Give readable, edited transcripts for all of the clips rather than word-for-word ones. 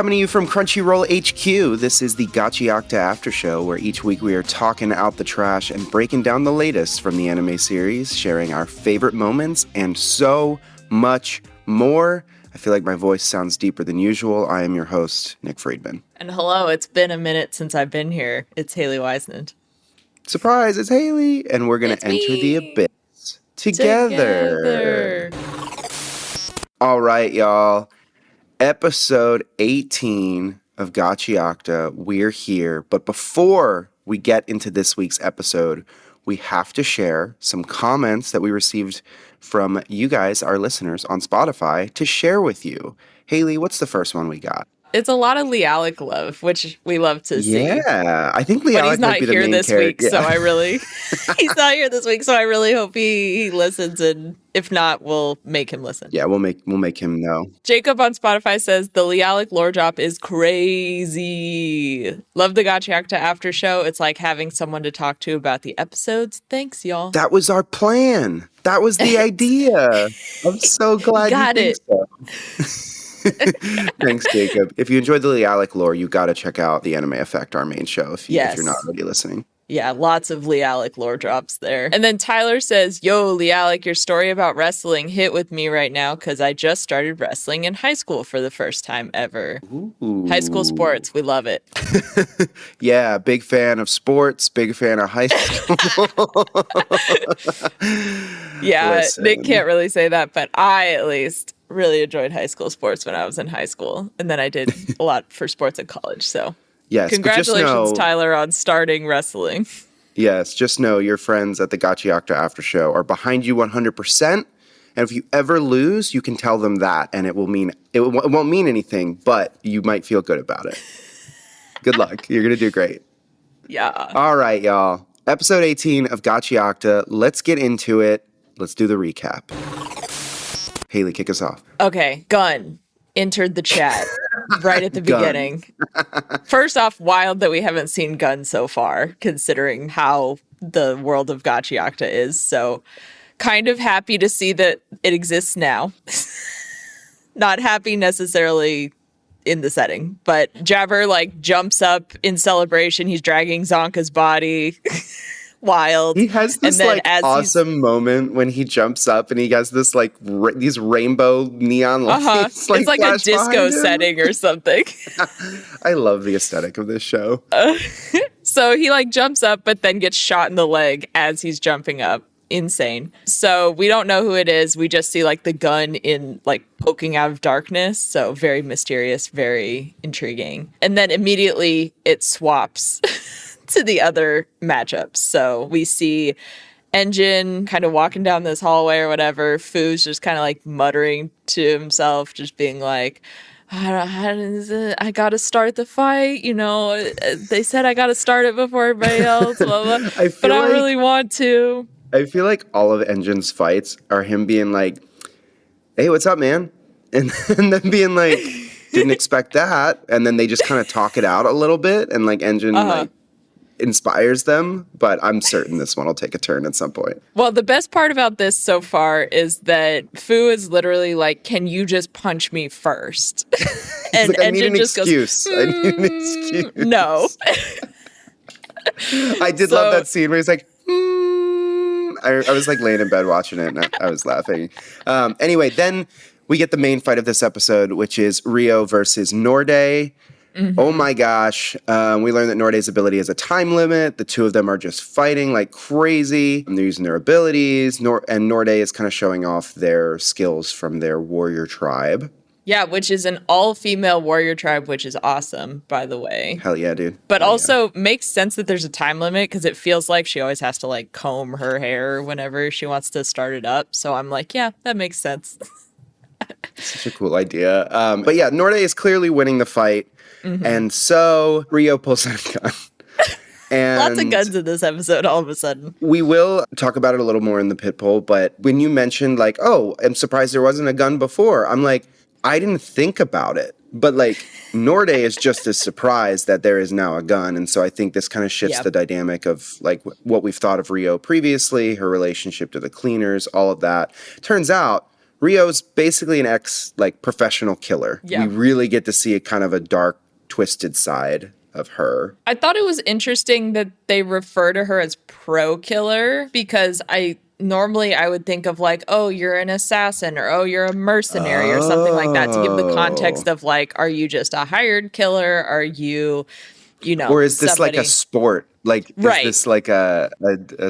Coming to you from Crunchyroll HQ, this is the Gachiakuta After Show, where each week we are talking out the trash and breaking down the latest from the anime series, sharing our favorite moments, and so much more. I feel like my voice sounds deeper than usual. I am your host, Nick Friedman. And hello, it's been a minute since I've been here. It's Haley Whisennand. Surprise, it's Haley, and we're going to enter the abyss together. All right, y'all. Episode 18 of Gachiakuta, we're here. But before we get into this week's episode, we have to share some comments that we received from you guys, our listeners, on Spotify to share with you. Haley, what's the first one we got? It's a lot of Lialic love, which we love to see. Yeah, I think Lialic might be the main character. Week, so I really he's not here this week, so I really hope he listens, and if not, we'll make him listen. Yeah, we'll make him know. Jacob on Spotify says the Lialic lore drop is crazy. Love the Gachiakuta after show. It's like having someone to talk to about the episodes. Thanks, y'all. That was our plan. That was the idea. I'm so glad got you it. Think so. Thanks, Jacob. If you enjoyed the Lialic lore, you got to check out the Anime Effect, our main show, if you're not already listening. Yeah, lots of Lialic lore drops there. And then Tyler says, yo, Lialic, your story about wrestling hit with me right now because I just started wrestling in high school for the first time ever. Ooh. High school sports, we love it. Yeah, big fan of sports, big fan of high school. Yeah, Listen. Nick can't really say that, but I at least really enjoyed high school sports when I was in high school. And then I did a lot for sports at college, so... Yes, congratulations, Tyler, on starting wrestling. Yes, just know your friends at the Gachiakuta After Show are behind you 100%. And if you ever lose, you can tell them that, and it won't mean anything, but you might feel good about it. Good luck. You're going to do great. Yeah. All right, y'all. Episode 18 of Gachiakuta. Let's get into it. Let's do the recap. Haley, kick us off. Okay, Gun entered the chat right at the beginning. First off, wild that we haven't seen Gun so far, considering how the world of Gachiakuta is. So kind of happy to see that it exists now. Not happy necessarily in the setting, but Jabber like jumps up in celebration. He's dragging Zonka's body. Wild. He has this like awesome moment when he jumps up and he has this like these rainbow neon lights. It's like a disco setting or something. I love the aesthetic of this show. So he like jumps up but then gets shot in the leg as he's jumping up. Insane. So we don't know who it is. We just see like the gun in like poking out of darkness. So very mysterious, very intriguing. And then immediately it swaps to the other matchups. So we see Engine kind of walking down this hallway or whatever. Fu's just kind of like muttering to himself, just being like, I gotta start the fight, you know. They said I gotta start it before everybody else, blah, blah. But I really want to. I feel like all of Engine's fights are him being like, hey, what's up, man? And then being like, didn't expect that. And then they just kind of talk it out a little bit. And like Engine like inspires them. But I'm certain this one will take a turn at some point. Well, the best part about this so far is that Fu is literally like, can you just punch me first? And like, Engine just goes, I need an excuse. No. I did love that scene where he's like, I was like laying in bed watching it and I was laughing. Anyway, then we get the main fight of this episode, which is Riyo versus Noerde. Mm-hmm. Oh my gosh. We learn that Noorde's ability has a time limit. The two of them are just fighting like crazy. And they're using their abilities. And Noorde is kind of showing off their skills from their warrior tribe. Yeah, which is an all-female warrior tribe, which is awesome, by the way. Hell yeah, dude. But also makes sense that there's a time limit because it feels like she always has to like comb her hair whenever she wants to start it up. So I'm like, yeah, that makes sense. Such a cool idea. But yeah, Noorde is clearly winning the fight. Mm-hmm. And so Riyo pulls out a gun. And lots of guns in this episode all of a sudden. We will talk about it a little more in the pit poll, but when you mentioned like, oh, I'm surprised there wasn't a gun before, I'm like, I didn't think about it. But like Noorde is just as surprised that there is now a gun. And so I think this kind of shifts the dynamic of like what we've thought of Riyo previously, her relationship to the cleaners, all of that. Turns out Rio's basically an professional killer. Yeah. We really get to see a kind of a dark, twisted side of her. I thought it was interesting that they refer to her as pro killer, because normally I would think of like, oh, you're an assassin, or oh, you're a mercenary, or something like that, to give the context of like, are you just a hired killer? Are you, or is this somebody... like a sport? Like, right. Is this like a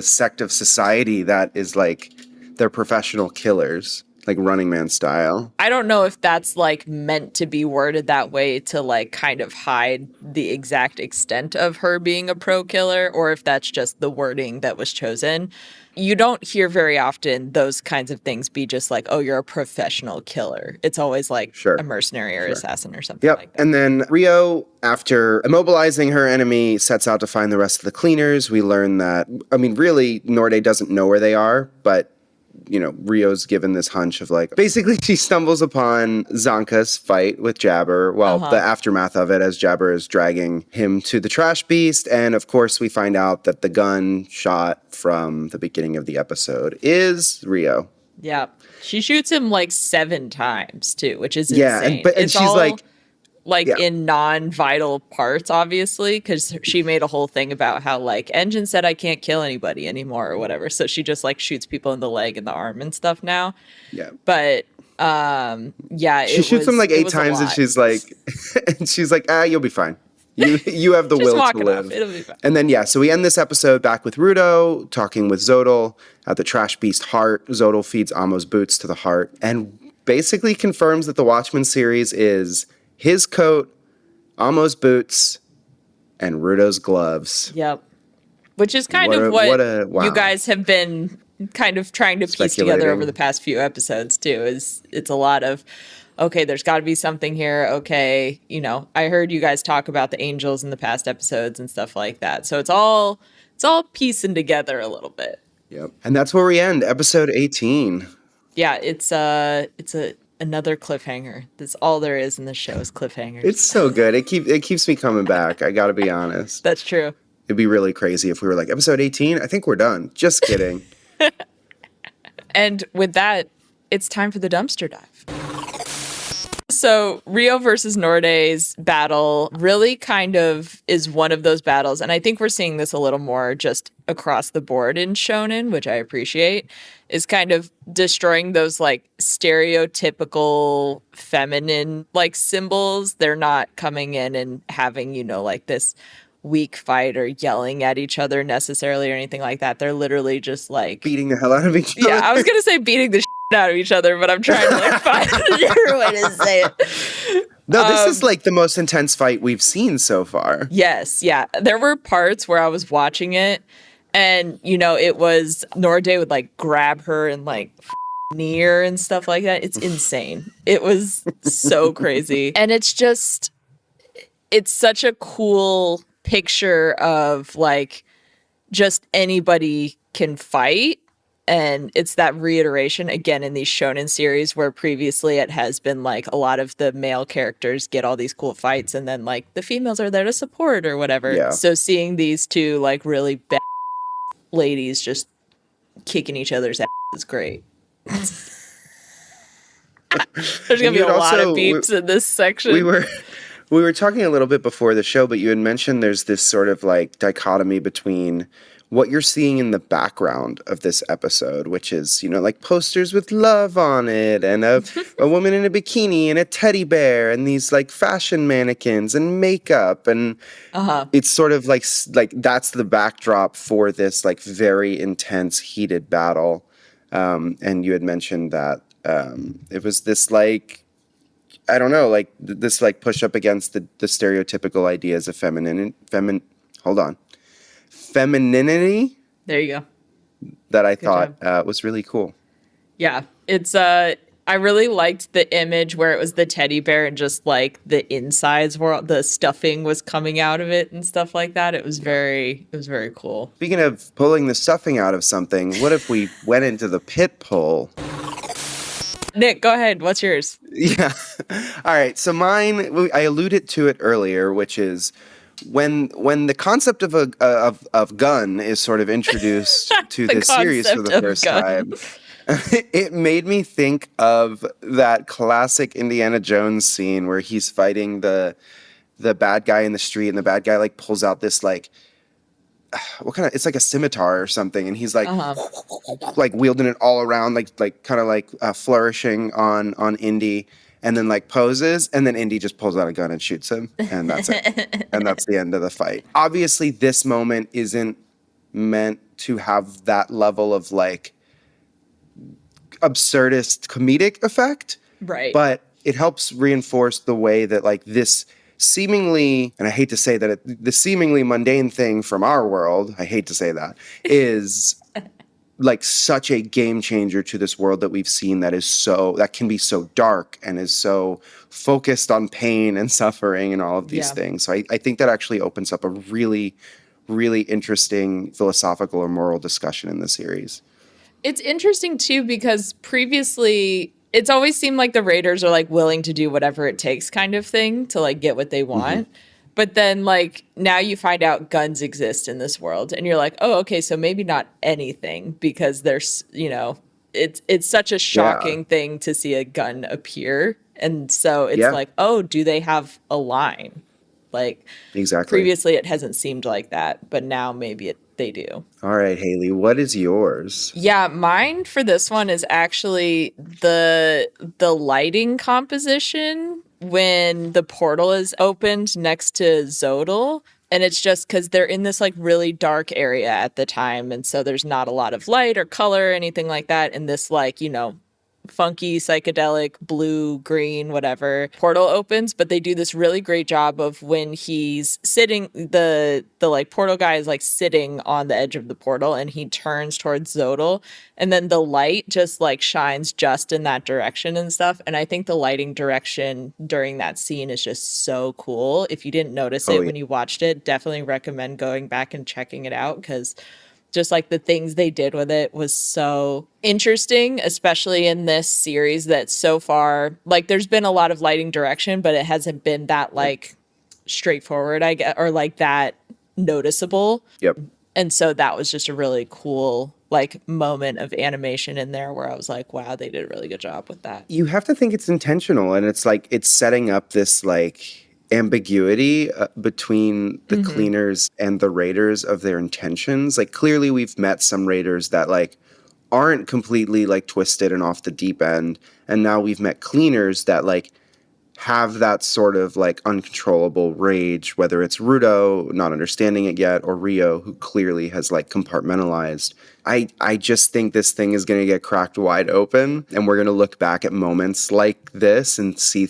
sect of society that is like they're professional killers? Like Running Man style. I don't know if that's like meant to be worded that way to like kind of hide the exact extent of her being a pro killer, or if that's just the wording that was chosen. You don't hear very often those kinds of things be just like, oh, you're a professional killer. It's always like a mercenary or assassin or something like that. And then Riyo, after immobilizing her enemy, sets out to find the rest of the cleaners. We learn that, really, Noerde doesn't know where they are, but Rio's given this hunch of like, basically she stumbles upon Zanka's fight with Jabber. Well, the aftermath of it, as Jabber is dragging him to the trash beast. And of course, we find out that the gun shot from the beginning of the episode is Riyo. Yeah. She shoots him like 7 times too, which is insane. And she's in non-vital parts, obviously, because she made a whole thing about how like Engine said I can't kill anybody anymore or whatever, so she just like shoots people in the leg and the arm and stuff now. But she shoots him like 8 times, and she's like you'll be fine. You have the will to live. It'll be fine. And then so we end this episode back with Rudo talking with Zodal at the trash beast heart. Zodal feeds Amo's boots to the heart and basically confirms that the Watchman series is his coat, Amo's boots, and Rudo's gloves. Yep. Which is kind of what you guys have been kind of trying to piece together over the past few episodes, too. It's a lot of, okay, there's got to be something here. Okay, I heard you guys talk about the angels in the past episodes and stuff like that. So it's all piecing together a little bit. Yep. And that's where we end episode 18. Yeah, it's another cliffhanger. That's all there is in this show is cliffhangers. It's so good. It keeps me coming back. I got to be honest. That's true. It'd be really crazy if we were like, episode 18, I think we're done. Just kidding. And with that, it's time for the dumpster dive. So Riyo versus Noorde's battle really kind of is one of those battles. And I think we're seeing this a little more just across the board in shonen, which I appreciate, is kind of destroying those like stereotypical feminine like symbols. They're not coming in and having, like this weak fight or yelling at each other necessarily or anything like that. They're literally just like beating the hell out of each other. Yeah, I was going to say beating the out of each other, but I'm trying to like find a different way to say it. No, this is like the most intense fight we've seen so far. Yes, yeah. There were parts where I was watching it and, it was Noorde would like grab her and like near and stuff like that. It's insane. It was so crazy. And it's such a cool picture of like just anybody can fight. And it's that reiteration again in these shonen series where previously it has been like a lot of the male characters get all these cool fights and then like the females are there to support or whatever. Yeah. So seeing these two like really bad ladies just kicking each other's ass is great. There's gonna be a lot of beeps in this section. We were talking a little bit before the show, but you had mentioned there's this sort of like dichotomy between what you're seeing in the background of this episode, which is, like posters with love on it and a woman in a bikini and a teddy bear and these like fashion mannequins and makeup. And it's sort of like that's the backdrop for this like very intense, heated battle. And you had mentioned that it was this like, I don't know, like this like push up against the stereotypical ideas of femininity. There you go. That I thought was really cool. Yeah, it's I really liked the image where it was the teddy bear and just like the insides were the stuffing was coming out of it and stuff like that. It was very cool. Speaking of pulling the stuffing out of something, what if we went into the pit pull? Nick, go ahead. What's yours? Yeah. All right. So mine, I alluded to it earlier, which is when the concept of gun is sort of introduced to this series for the first time, It made me think of that classic Indiana Jones scene where he's fighting the bad guy in the street, and the bad guy like pulls out this like what kind of, it's like a scimitar or something, and he's like like wielding it all around, like kind of like flourishing on Indy, and then like poses, and then Indy just pulls out a gun and shoots him, and that's it. And that's the end of the fight. Obviously this moment isn't meant to have that level of like absurdist comedic effect, right? But it helps reinforce the way that like this seemingly, and I hate to say that the seemingly mundane thing from our world, I hate to say that, is like such a game changer to this world that we've seen that can be so dark and is so focused on pain and suffering and all of these things. So I think that actually opens up a really, really interesting philosophical or moral discussion in the series. It's interesting too, because previously it's always seemed like the Raiders are like willing to do whatever it takes kind of thing to like get what they want. Mm-hmm. But then like now you find out guns exist in this world and you're like, oh, okay, so maybe not anything, because there's, it's such a shocking thing to see a gun appear. And so it's like, oh, do they have a line? Like exactly. Previously it hasn't seemed like that, but now maybe they do. All right, Haley, what is yours? Yeah, mine for this one is actually the lighting composition when the portal is opened next to Zodal. And it's just because they're in this like really dark area at the time. And so there's not a lot of light or color or anything like that. And this like, funky psychedelic blue green whatever portal opens, but they do this really great job of when he's sitting, the like portal guy is like sitting on the edge of the portal and he turns towards Zodal, and then the light just like shines just in that direction and stuff. And I think the lighting direction during that scene is just so cool. If you didn't notice when you watched it, definitely recommend going back and checking it out, because just like the things they did with it was so interesting, especially in this series that so far, like there's been a lot of lighting direction, but it hasn't been that like straightforward, I guess, or like that noticeable. Yep. And so that was just a really cool like moment of animation in there where I was like, wow, they did a really good job with that. You have to think it's intentional, and it's like it's setting up this like ambiguity between the cleaners and the raiders of their intentions. Like clearly we've met some raiders that like aren't completely like twisted and off the deep end, and now we've met cleaners that like have that sort of like uncontrollable rage, whether it's Rudo not understanding it yet or Riyo, who clearly has like compartmentalized. I just think this thing is going to get cracked wide open, and we're going to look back at moments like this and see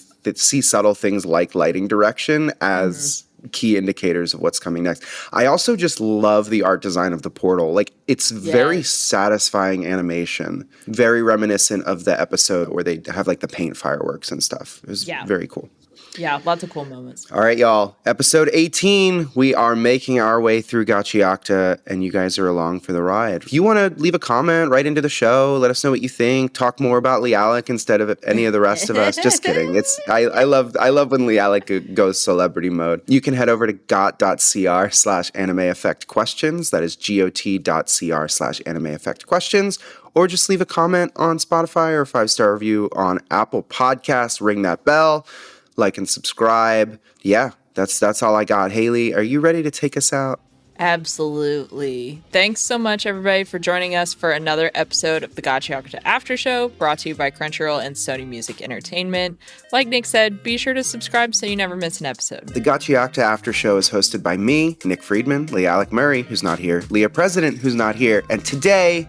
subtle things like lighting direction as key indicators of what's coming next. I also just love the art design of the portal. Like it's very satisfying animation, very reminiscent of the episode where they have like the paint fireworks and stuff. It was very cool. Yeah, lots of cool moments. All right, y'all. Episode 18. We are making our way through Gachiakuta, and you guys are along for the ride. If you want to leave a comment right into the show, let us know what you think. Talk more about Lialik instead of any of the rest of us. Just kidding. I love when Lialik goes celebrity mode. You can head over to got.cr/anime effect questions. That is got.cr/anime effect questions. Or just leave a comment on Spotify or a 5-star review on Apple Podcasts. Ring that bell. Like and subscribe. Yeah, that's all I got. Haley, are you ready to take us out? Absolutely. Thanks so much, everybody, for joining us for another episode of the Gachiakuta After Show, brought to you by Crunchyroll and Sony Music Entertainment. Like Nick said, be sure to subscribe so you never miss an episode. The Gachiakuta After Show is hosted by me, Nick Friedman, Lialik Murray, who's not here, Leah President, who's not here, and today,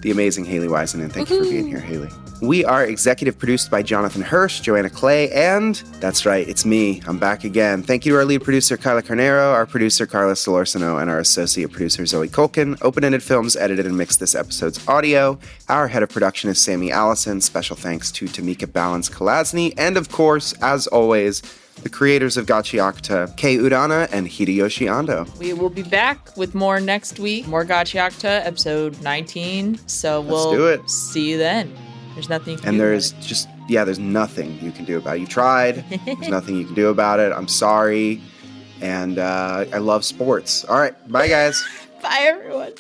the amazing Haley Whisennand. Thank you for being here, Haley. We are executive produced by Jonathan Hirsch, Joanna Clay, and that's right, it's me. I'm back again. Thank you to our lead producer, Kyla Carnero, our producer, Carlos Solorzano, and our associate producer, Zoe Colkin. Open-Ended Films edited and mixed this episode's audio. Our head of production is Sammy Allison. Special thanks to Tamika Balance-Kalazny. And of course, as always, the creators of Gachiakuta, Kei Urana and Hideyoshi Andou. We will be back with more next week. More Gachiakuta, episode 19. So we'll do it. See you then. There's nothing you can do about it. There's nothing you can do about it. You tried. There's nothing you can do about it. I'm sorry. And I love sports. All right. Bye, guys. Bye, everyone.